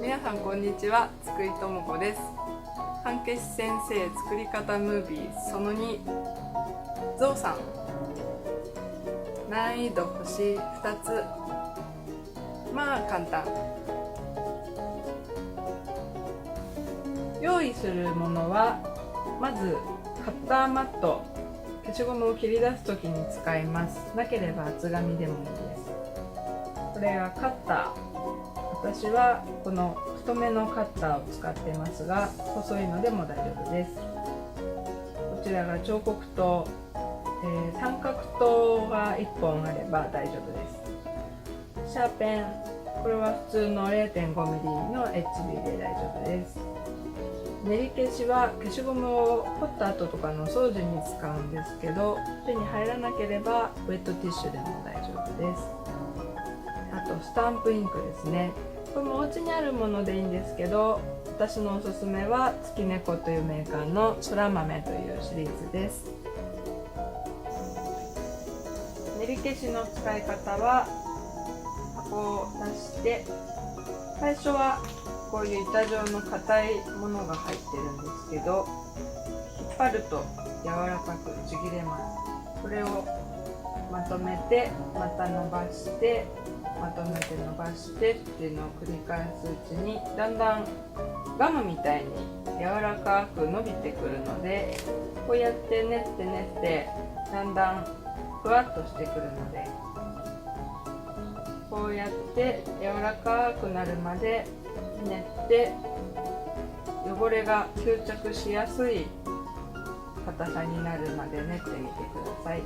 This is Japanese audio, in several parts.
皆さんこんにちは、つくいともこです。半消し先生作り方ムービーその2、ゾウさん。難易度星2つ。まあ簡単。用意するものは、まずカッターマット、消しゴムを切り出すときに使います。なければ厚紙でもいいです。これはカッター。私はこの太めのカッターを使ってますが、細いのでも大丈夫です。こちらが彫刻刀、三角刀が1本あれば大丈夫です。シャーペン、これは普通の 0.5mm の HB で大丈夫です。練り消しは消しゴムを彫った後とかの掃除に使うんですけど、手に入らなければウェットティッシュでも大丈夫です。あとスタンプインクですね。これもお家にあるものでいいんですけど、私のおすすめは月猫というメーカーの空豆というシリーズです。練り消しの使い方は、箱を出して、最初はこういう板状の硬いものが入ってるんですけど、引っ張ると柔らかくちぎれます。これをまとめて、また伸ばして、まとめて伸ばしてっていうのを繰り返すうちに、だんだんガムみたいに柔らかく伸びてくるので、こうやって練って練ってだんだんふわっとしてくるので、こうやって柔らかくなるまで練って、汚れが吸着しやすい硬さになるまで練ってみてください。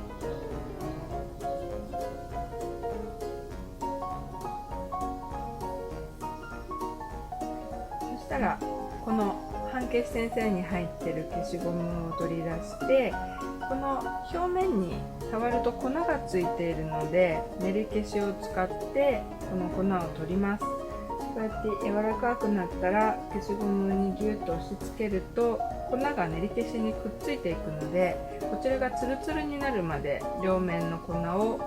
そしたらこの半消し先生に入ってる消しゴムを取り出して、この表面に触ると粉がついているので、練り消しを使ってこの粉を取ります。こうやって柔らかくなったら消しゴムにギュッと押し付けると粉が練り消しにくっついていくので、こちらがツルツルになるまで両面の粉を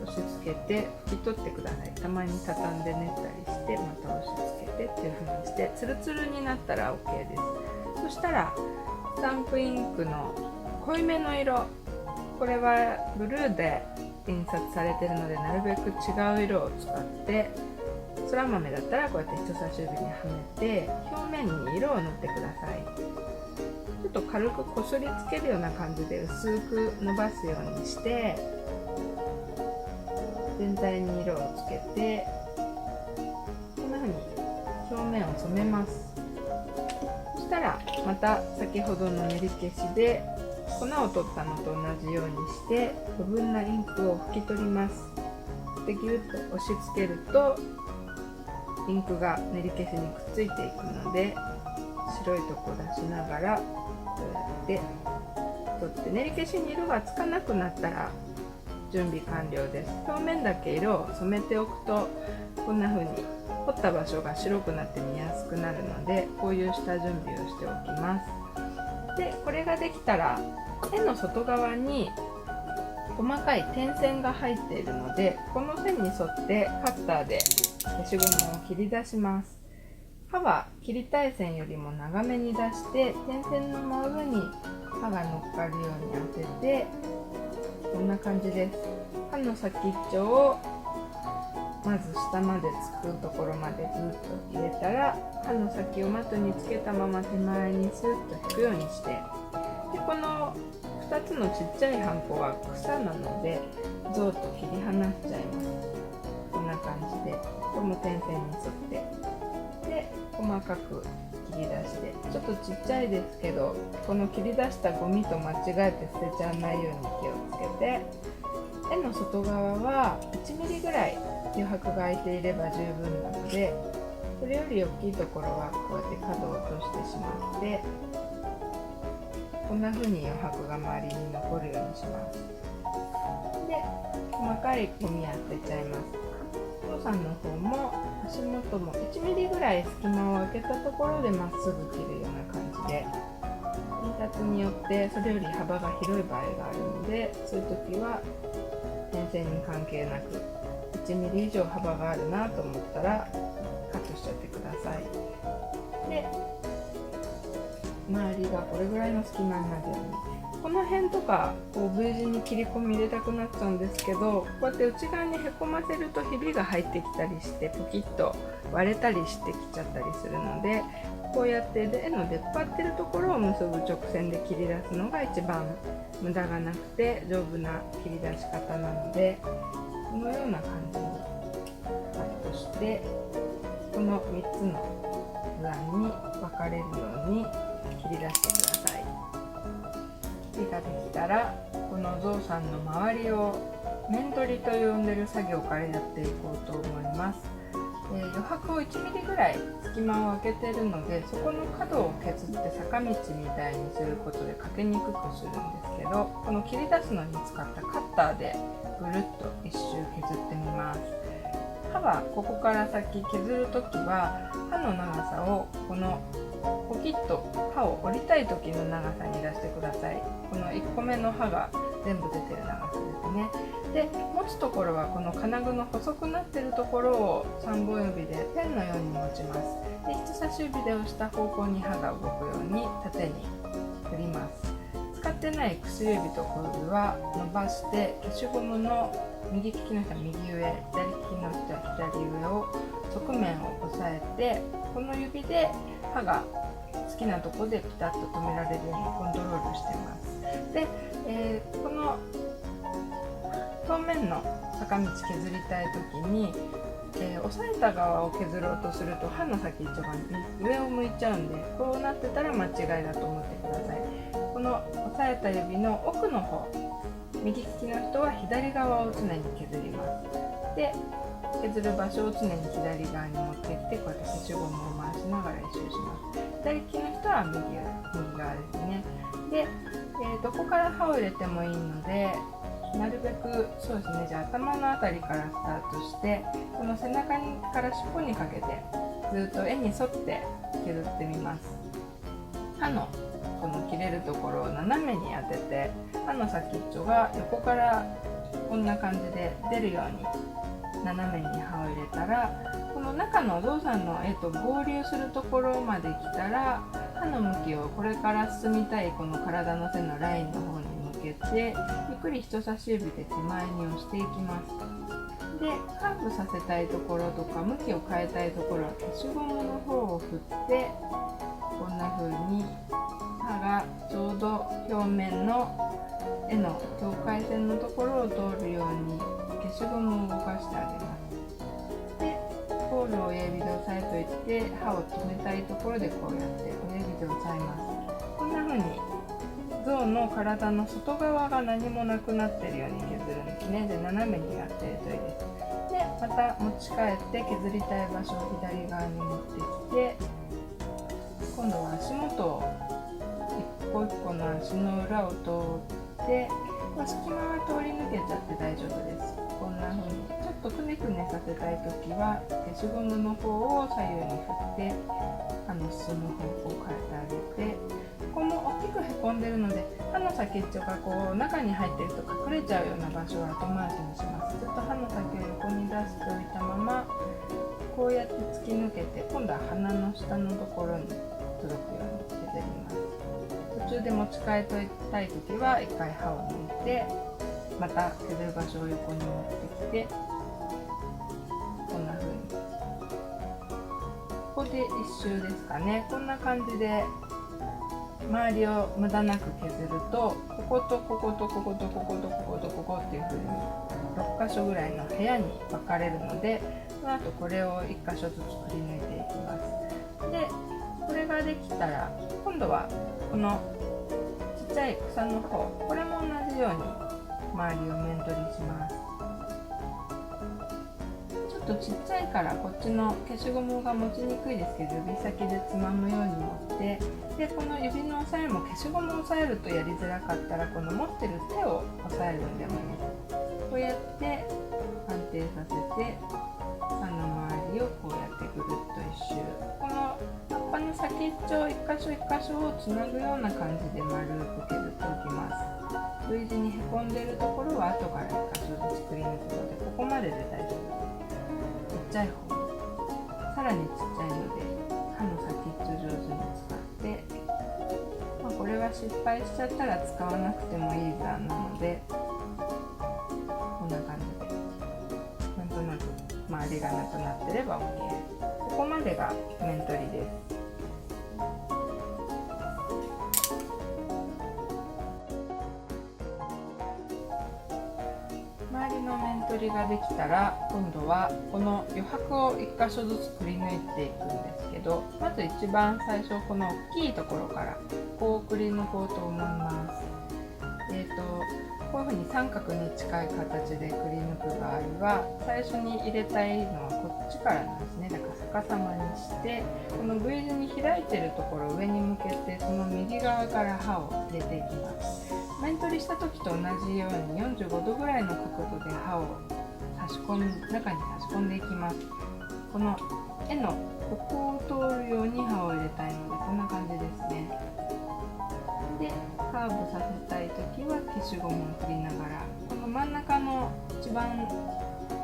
押し付けて拭き取ってください。たまに畳んで練ったりして、また押し付けてっていう風にしてツルツルになったら OK です。そしたらスタンプインクの濃いめの色、これはブルーで印刷されているので、なるべく違う色を使って、空豆だったらこうやって人差し指にはめて表面に色を塗ってください。ちょっと軽くこすりつけるような感じで薄く伸ばすようにして、全体に色をつけて、こんな風に表面を染めます。そしたらまた先ほどの練り消しで粉を取ったのと同じようにして余分なインクを拭き取ります。でギュッと押し付けるとインクが練り消しにくっついていくので、白いとこ出しながらこうやって取って、練り消しに色がつかなくなったら準備完了です。表面だけ色を染めておくと、こんな風に彫った場所が白くなって見やすくなるので、こういう下準備をしておきます。でこれができたら、絵の外側に細かい点線が入っているので、この線に沿ってカッターで消しゴムを切り出します。刃は切りたい線よりも長めに出して、点線の真上に刃が乗っかるように当てて、こんな感じです。刃の先っちょをまず下までつくところまでずっと入れたら、刃の先をマットにつけたまま手前にスッと引くようにして、でこの2つのちっちゃいハンコは草なのでゾウと切り離しちゃいます。こんな感じで、この点線に沿ってで細かく切り出して、ちょっとちっちゃいですけど、この切り出したゴミと間違えて捨てちゃわないように気をつけて、絵の外側は 1mm ぐらい余白が空いていれば十分なので、それより大きいところはこうやって角を落としてしまって、こんな風に余白が周りに残るようにします。で細かいゴミは捨てちゃいます。ゾウさんの方も足元も 1mm ぐらい隙間を空けたところでまっすぐ切るような感じで、印刷によってそれより幅が広い場合があるので、そういう時は点線に関係なく 1mm 以上幅があるなと思ったらカットしちゃってください。で、周りがこれぐらいの隙間になるように、この辺とかこう V 字に切り込み入れたくなっちゃうんですけど、こうやって内側にへこませるとひびが入ってきたりしてポキッと割れたりしてきちゃったりするので、こうやって絵の出っ張ってるところを結ぶ直線で切り出すのが一番無駄がなくて丈夫な切り出し方なので、このような感じにカットして、この3つの図案に分かれるように切り出してください。切ができたら、このゾウさんの周りを面取りと呼んでる作業からやっていこうと思います。余白を1ミリぐらい隙間を空けてるので、そこの角を削って坂道みたいにすることでかけにくくするんですけど、この切り出すのに使ったカッターでぐるっと一周削ってみます。刃はここから先削るときは刃の長さをこのポキッと刃を折りたい時の長さに出してください。この1個目の刃が全部出てる長さですね。で、持つところはこの金具の細くなってるところを3本指でペンのように持ちます。で、人差し指で押した方向に刃が動くように縦に振ります。使ってない薬指と小指は伸ばして消しゴムの右利きの人は右上、左利きの人は左上を側面を押さえて、この指で刃が好きなところでピタッと止められるようにコントロールしてます。で、この表面の坂道削りたい時に、押さえた側を削ろうとすると刃の先っちょが上を向いちゃうんで、こうなってたら間違いだと思ってください。この押さえた指の奥の方、右利きの人は左側を常に削ります。で、削る場所を常に左側に持ってきて、こうやって消しゴムを回しながら一周します。左利きの人は右側ですね。で、どこから刃を入れてもいいので、なるべくそうですね、じゃあ頭のあたりからスタートして、この背中から尻尾にかけてずっと絵に沿って削ってみます。刃のこの切れるところを斜めに当てて、刃の先っちょが横からこんな感じで出るように斜めに刃を入れたら、この中のゾウさんの絵と合流するところまで来たら、刃の向きをこれから進みたいこの体の背のラインの方に向けて、ゆっくり人差し指で手前に押していきます。で、カーブさせたいところとか向きを変えたいところは消しゴムの方を振って、こんな風に刃がちょうど表面の絵の境界線のところを通るように消しゴムを動かしてあげます。で、ゴールを親指で押さえといて、刃を止めたいところでこうやって親指で押さえます。こんな風に象の体の外側が何もなくなってるように削るんですね。で、斜めにやってるといいです。で、また持ち帰って削りたい場所を左側に持ってきて、今度は足元を一個一個の足の裏を通って、隙間は通り抜けちゃって大丈夫です。こんな風にちょっとくねくねさせたいときは消しゴムの方を左右に振って進む方向を変えてあげて、ここも大きくへこんでるので刃の先っちょがこう中に入ってると隠れちゃうような場所は後回しにします。ずっと刃の先を横に出しておいたまま、こうやって突き抜けて、今度は鼻の下のところに届くように削ります。途中で持ち替えといたいときは一回刃を抜いて、また削る場所を横に持ってきて、こんな風にここで一周ですかね。こんな感じで周りを無駄なく削ると、こことこことこことこことこことここっていう風に6箇所ぐらいの部屋に分かれるので、その後これを1箇所ずつくり抜いていきます。で、これができたら今度はこのちっちゃい草の方、これも同じように周りを面取りします。ちょっとちっちゃいからこっちの消しゴムが持ちにくいですけど、指先でつまむように持って、でこの指の押さえも消しゴムを押さえるとやりづらかったら、この持ってる手を押さえるんでもいいです。こうやって安定させて、歯の周りをこうやってぐるっと一周、この葉っぱの先っちょ一箇所一箇所をつなぐような感じで丸く削っておきます。V 字にへこんでるところは後から1箇所ずつくり抜くので、ここまでで大丈夫です。ちっちゃい方、さらにちっ失敗しちゃったら使わなくてもいい図案なので、こんな感じでなんとなく周りがなくなってれば OK。 ここまでが面取りです。周りの面取りができたら、今度はこの余白を1箇所ずつくり抜いていくんですけど、まず一番最初この大きいところからこうくり抜こうと思います。こういうふうに三角に近い形でくり抜く場合は、最初に入れたいのはこっちからなんですね。だから逆さまにして、この V 字に開いてるところを上に向けて、その右側から刃を入れていきます。面取りした時と同じように45度ぐらいの角度で刃を中に差し込んでいきます。この絵のここを通るように刃を入れたいので、こんな感じですね。で、カーブさせたい時は消しゴムを振りながら、この真ん中の一番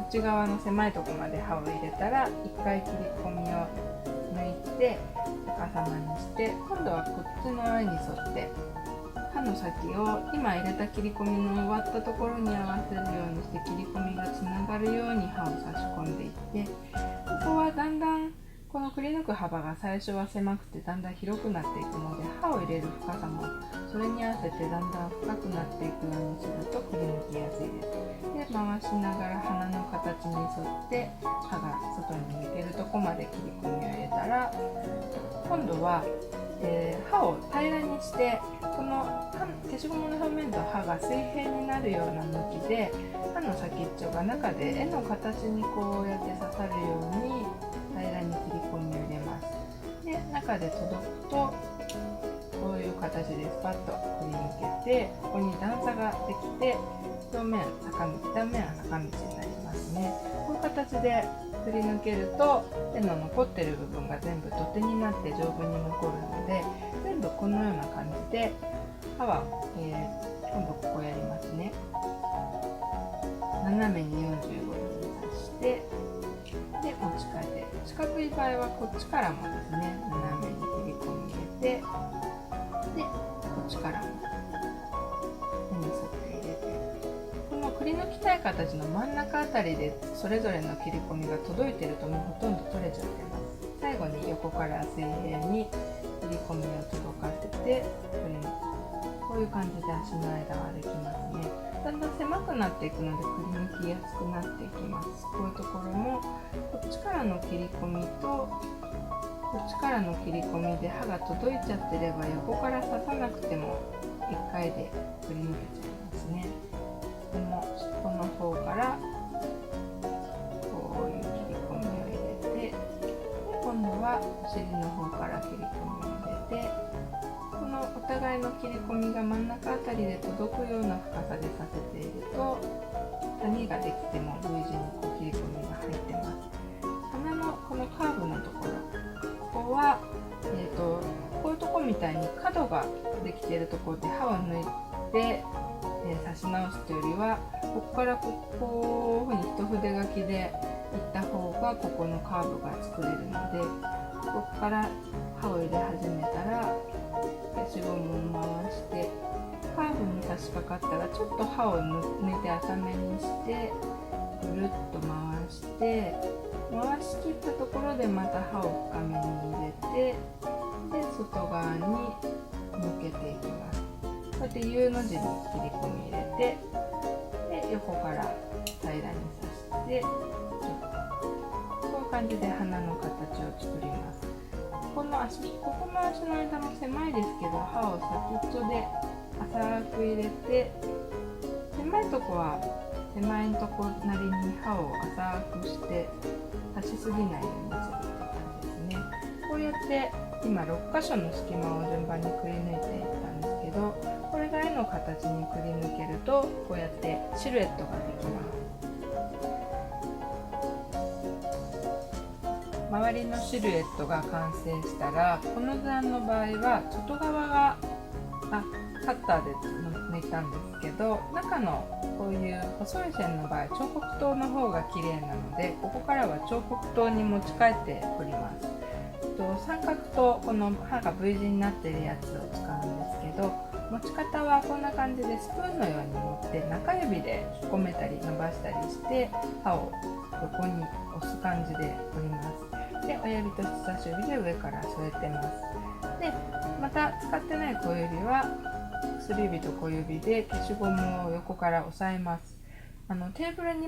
内側の狭いところまで刃を入れたら、1回切り込みを抜いて逆さまにして、今度はこっちの絵に沿って刃の先を今入れた切り込みの終わったところに合わせるようにして、切り込みがつながるように刃を差し込んでいって、ここはだんだんこのくり抜く幅が最初は狭くてだんだん広くなっていくので、刃を入れる深さもそれに合わせてだんだん深くなっていくようにするとくり抜きやすいです。で、回しながら鼻の形に沿って刃が外に抜けるとこまで切り込みを入れたら、今度は刃を平らにして、この消しゴムの表面と刃が水平になるような向きで、刃の先っちょが中で絵の形にこうやって刺さるように平らに切り込みを入れます。で、中で届くとこういう形でスパッとくり抜けて、ここに段差ができて、表面坂道、断面は坂道になりますね。こういう形でくり抜けると、絵の残ってる部分が全部土手になって丈夫に残るので、全部このような感じで刃は、今度ここやりますね。斜めに45度に刺して、で持ち替えて、四角い場合はこっちからもですね、斜めに切り込み入れて、でこっちからも絵に沿って入れて、このくり抜きたい形の真ん中あたりでそれぞれの切り込みが届いてると、もうほとんど取れちゃってます。最後に横から水平に切り込みを届かせてくり抜く。こういう感じで足の間はできますね。だんだん狭くなっていくので、くり抜きやすくなっていきます。こういうところもこっちからの切り込みとこっちからの切り込みで刃が届いちゃってれば、横から刺さなくても1回でくり抜けちゃいますね。この尻尾の方からこういう切り込みを入れて、で今度はお尻の方から切り込みを入れて、このお互いの切り込みが真ん中あたりで届くような深さでさせていると、谷ができても V 字にこう切り込みが入ってます。鼻のこのカーブのところ、ここは、こういうところみたいに角ができているところで刃を抜いて、刺し直すというよりは、ここからこういうふうに一筆書きでいった方がここのカーブが作れるので、ここから刃を入れ始めたら消しゴムを回して、カーブに差し掛かったらちょっと刃を抜いて浅めにして、ぐるっと回して、回し切ったところでまた刃を深めに入れて、で外側に抜けていきます。こうやって U の字に切り込み入れて、で横から平らに刺して、こういう感じで花の形を作ります。ここの足の間も狭いですけど、刃を先っちょで浅く入れて、狭いとこは狭いとこなりに刃を浅くして刺しすぎないようにするって感じですね。こうやって今6箇所の隙間を順番にくり抜いていったんですけど、これが絵の形にくり抜けると、こうやってシルエットができます。周りのシルエットが完成したら、この図案の場合は外側がカッターで抜いたんですけど、中のこういう細い線の場合、彫刻刀の方が綺麗なので、ここからは彫刻刀に持ち替えて彫ります。三角とこの刃が V 字になってるやつを使うんですけど、持ち方はこんな感じでスプーンのように持って中指で引っ込めたり伸ばしたりして刃を横に押す感じで折ります。で、親指と人差し指で上から添えてます。で、また使ってない小指は薬指と小指で消しゴムを横から押さえます。テーブルに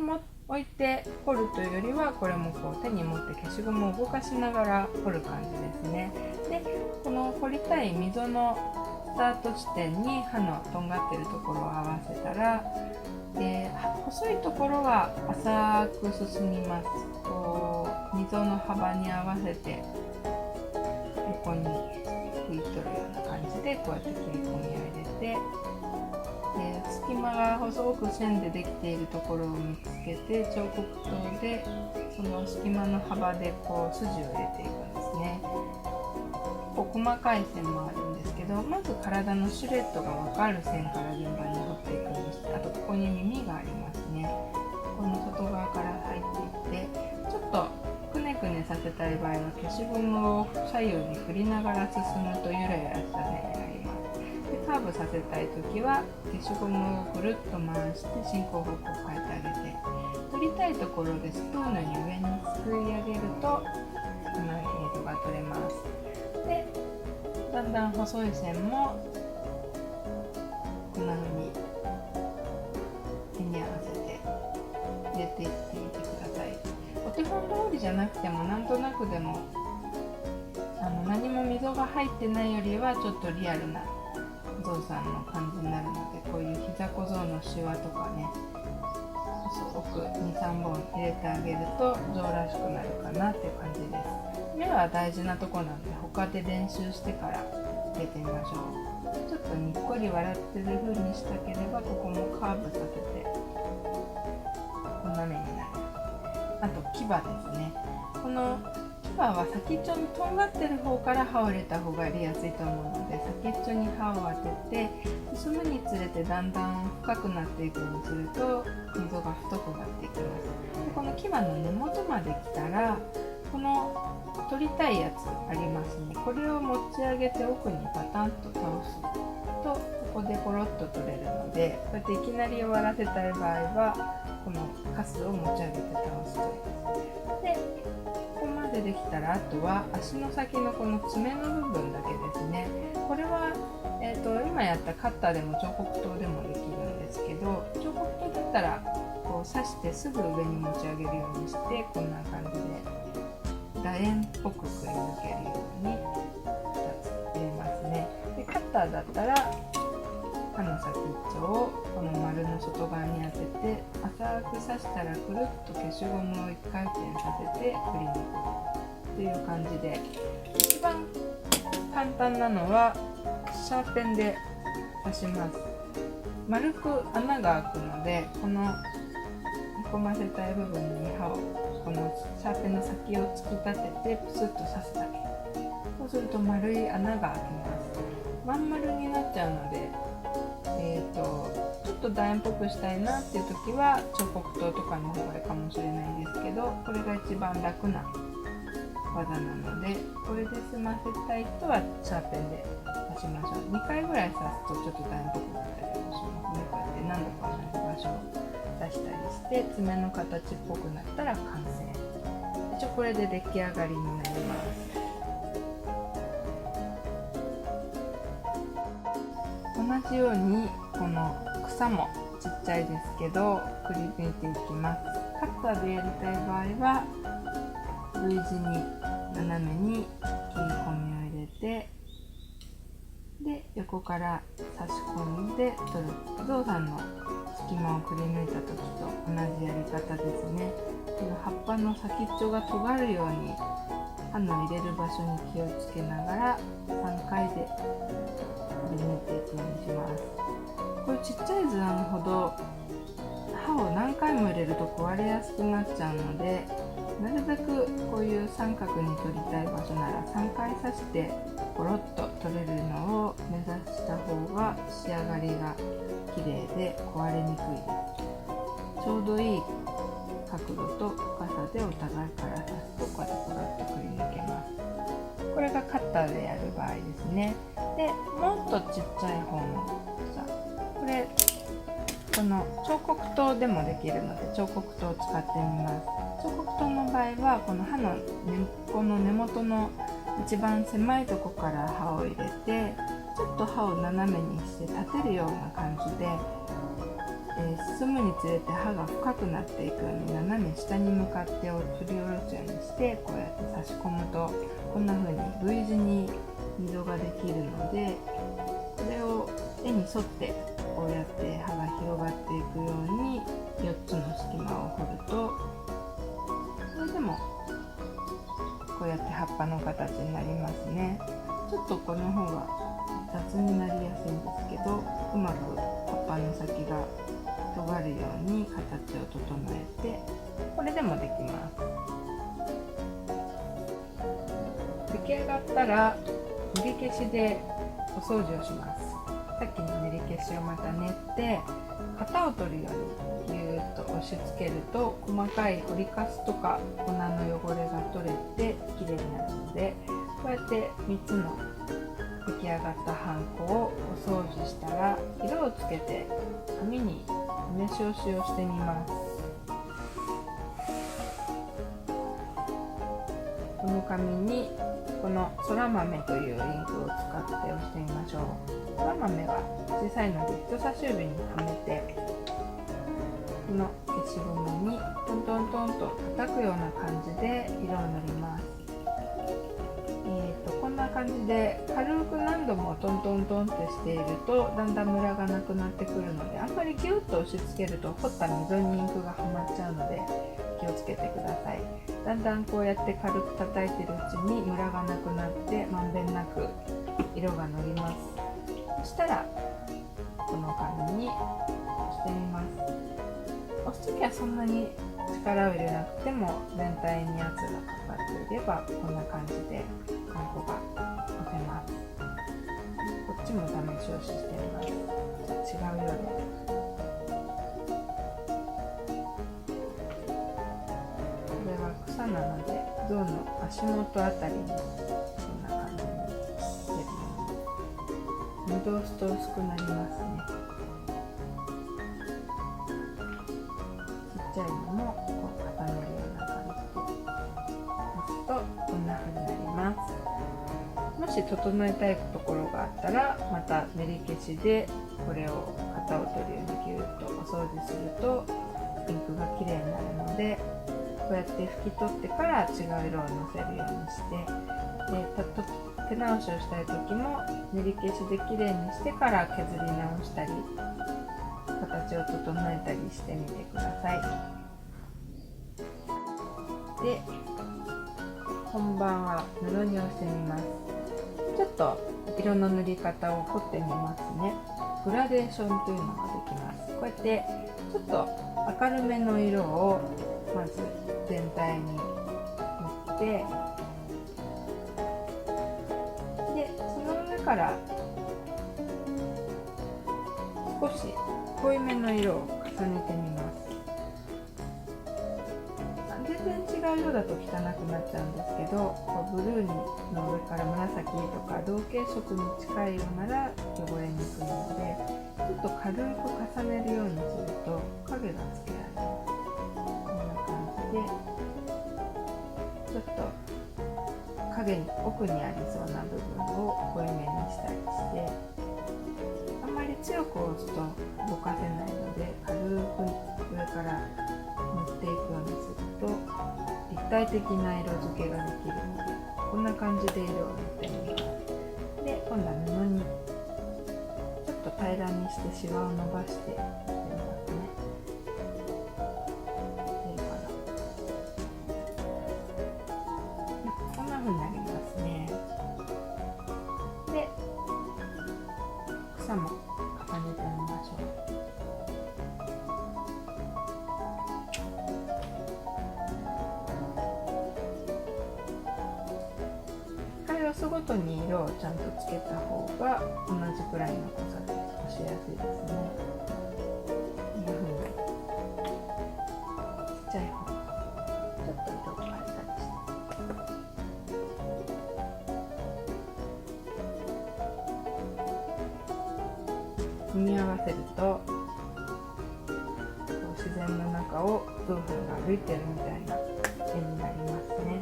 置いて彫るというよりは、これもこう手に持って消しゴムを動かしながら彫る感じですね。で、この彫りたい溝のスタート地点に刃のとんがってるところを合わせたら、細いところは浅く進みます。こう溝の幅に合わせて横に拭い取るような感じでこうやって切り込みを入れて、隙間が細く線でできているところを見つけて彫刻刀でその隙間の幅でこう筋を入れていくんですね。こう細かい線もあるんですけど、まず体のシルエットが分かる線から順番に彫っていくんです。あとここに耳がありますね。この外側から入っていって、ちょっとくねくねさせたい場合は消しゴムを左右に振りながら進むとゆらゆらした線になります。で、カーブさせたいときは消しゴムをぐるっと回して進行方向を変えてあげて、取りたいところでスプーンのように上にすくい上げるとこのように溝が取れます。で、だんだん細い線もこんな風に手に合わせて入れていってみてください。お手本通りじゃなくてもなんとなくでも何も溝が入ってないよりはちょっとリアルなゾウさんの感じになるので、こういう膝小僧のシワとかね、細く 2,3 本入れてあげるとゾウらしくなるかなっていう感じです。目は大事なとこなので他で練習してから入れてみましょう。ちょっとにっこり笑ってる風にしたければここもカーブさせてこんな目になる。あと牙ですね。この牙は先っちょにとんがってる方から刃を入れた方がやりやすいと思うので、先っちょに刃を当てて進むにつれてだんだん深くなっていくようにすると溝が太くなっていきます。で、この牙の根元まで来たらこの取りたいやつありますね。これを持ち上げて奥にパタンと倒すとここでポロッと取れるので、こうやっていきなり終わらせたい場合はこのカスを持ち上げて倒すといいです。で、ここまでできたらあとは足の先のこの爪の部分だけですね。これは、今やったカッターでも彫刻刀でもできるんですけど、彫刻刀だったらこう刺してすぐ上に持ち上げるようにして、こんな感じで楕円っぽくくり抜けるように2つ入れますね。で、カッターだったら刃の先っちょをこの丸の外側に当てて浅く刺したらくるっと消しゴムを1回転させてくり抜くという感じで、一番簡単なのはシャーペンで刺します。丸く穴が開くので、このへこませたい部分に刃をこのシャーペンの先を突き立ててプスッと刺すだけ。そうすると丸い穴が開きます。まん丸になっちゃうのでちょっと楕円っぽくしたいなっていう時は彫刻刀とかの方がいいかもしれないですけど、これが一番楽な技なので、これで済ませたい人はシャーペンで刺しましょう。2回ぐらい刺すとちょっと楕円っぽくなったりもしますね。こうやって何度か同じ場所を出したりして爪の形っぽくなったら完成。一応これで出来上がりになります。同じようにこの草もちっちゃいですけどくり抜いていきます。カッターでやりたい場合は V 字に斜めに切り込みを入れて、で横から差し込んで取る。ゾウさんの隙間をくり抜いた時と同じやり方ですね。この葉っぱの先っちょが尖るように刃の入れる場所に気をつけながら3回でくり抜いていくようにします。これちっちゃい図案ほど刃を何回も入れると壊れやすくなっちゃうので、なるべくこういう三角に取りたい場所なら3回刺してポロッと取れるのを目指した方が仕上がりが綺麗で壊れにくいです。ちょうどいい角度と深さでお互いから刺すとこうやってポロッとくり抜けます。これがカッターでやる場合ですね。でもっとちっちゃい方のさ、これこの彫刻刀でもできるので彫刻刀を使ってみます。彫刻刀の場合はこの刃の根っこの根元の一番狭いとこから刃を入れて、ちょっと刃を斜めにして立てるような感じで、進むにつれて刃が深くなっていくように斜め下に向かって振り下ろすようにして、こうやって差し込むとこんな風に V 字に溝ができるので、これを絵に沿ってこうやって刃が広がっていくように4つの隙間を掘ると、それでもこうやって葉っぱの形になりますね。ちょっとこの方が雑になりやすいんですけど、うまく葉っぱの先が尖るように形を整えて、これでもできます。出来上がったら練り消しでお掃除をします。さっきの練り消しをまた練って型を取るようにギューッと押し付けると、細かい彫りかすとか粉の汚れが取れてきれいになるので、こうやって3つの出来上がったハンコをお掃除したら、色をつけて紙に梅塩しをしてみます。この紙にこのそら豆というインクを使って押してみましょう。そら豆は小さいので人差し指にはめて、この消しゴムにトントントンと叩くような感じで色を塗ります。こんな感じで軽く何度もトントントンってしているとだんだんムラがなくなってくるので、あんまりギュッと押し付けると彫った溝にインクがはまっちゃうので気をつけてください。だんだんこうやって軽く叩いてるうちにムラがなくなってまんべんなく色がのります。そしたらこの紙に押してみます。押すときはそんなに力を入れなくても全体に圧がかかっていればこんな感じでハンコが押せます。こっちも試し押ししてみます。違う色で。これは草なので象の足元あたりにこんな感じに出るように戻すと薄くなりますね。ちっちゃいのもこう重ねるような感じで押すとこんな風になります。もし整えたいところがあったらまた練り消しでこれを型を取るようにギュッとお掃除するとインクがきれいになるので、こうやって拭き取ってから違う色をのせるようにして、で手直しをしたい時も練り消しできれいにしてから削り直したり形を整えたりしてみてください。で本番は布に押してみます。ちょっと色の塗り方を凝ってみますね。グラデーションというのができます。こうやってちょっと明るめの色をまず全体に塗って、でその上から少し濃いめの色を重ねてみます。全然違う色だと汚くなっちゃうんですけど、ブルーの上から紫とか同系色に近い色なら汚れにくいので、ちょっと軽く重ねるようにすると影がつけられます。こんな感じでちょっと影に奥にありそうな部分を濃いめにしたりして、あんまり強く押すとぼかせないので軽く上から塗っていくようにすると立体的な色付けができるので、こんな感じで色を塗ってみます。で今度は布にちょっと平らにしてシワを伸ばしてやってみますね。こんな風になりますね。で草も重ねてみましょう。押すごとに色をちゃんとつけた方が同じくらいの濃さで押しやすいですね。こんな風にちっちゃい方ちょっと色を変えたりして、組み合わせると自然の中をブーフンが歩いてるみたいな絵になりますね。